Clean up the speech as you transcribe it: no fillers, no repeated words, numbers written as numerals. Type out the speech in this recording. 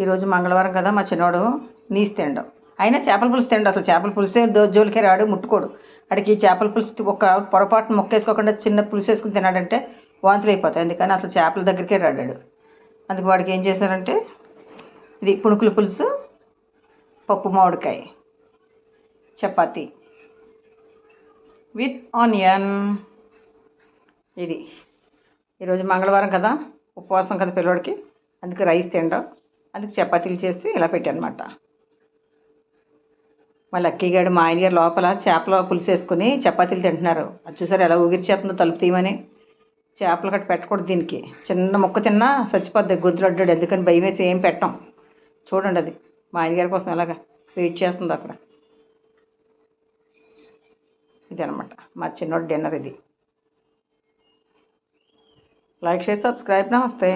ఈరోజు మంగళవారం కదా, మా చిన్నోడు నీసు తినడం. అయినా చేపల పులుసు తినడు. అసలు చేపల పులుసే జోలికే రాడు, ముట్టుకోడు. అడిగి చేపల పులుసు ఒక పొరపాటున మొక్కేసుకోకుండా చిన్న పులుసు వేసుకుని తిన్నాడంటే వాంతులు అయిపోతాయి. అందుకని అసలు చేపల దగ్గరికే రాడాడు. అందుకు వాడికి ఏం చేశానంటే, ఇది పుణుకుల పులుసు, పప్పు మామిడికాయ, చపాతి విత్ ఆనియన్. ఇది ఈరోజు మంగళవారం కదా, ఉపవాసం కదా పిల్లవాడికి, అందుకు రైస్ తినడం, అందుకు చపాతీలు చేసి ఇలా పెట్టానమాట. మా లక్కీగాడు మా ఆయన గారు లోపల చేపల పులుసు వేసుకుని చపాతీలు తింటున్నారు. అది చూసారు ఎలా ఊగిరిచేస్తుందో, తలుపు తీయమని. చేపలు కట్ట పెట్టకూడదు దీనికి, చిన్న ముక్క తిన్నా చచ్చిపోద్ది, గొంతులు అడ్డాడు. ఎందుకని భయం వేసి ఏం పెట్టాం. చూడండి అది మా ఆయన గారి కోసం ఎలాగా వెయిట్ చేస్తుంది అక్కడ. ఇది అనమాట మా చిన్నోడు డిన్నర్. ఇది లైక్, షేర్, సబ్స్క్రైబ్. నమస్తే.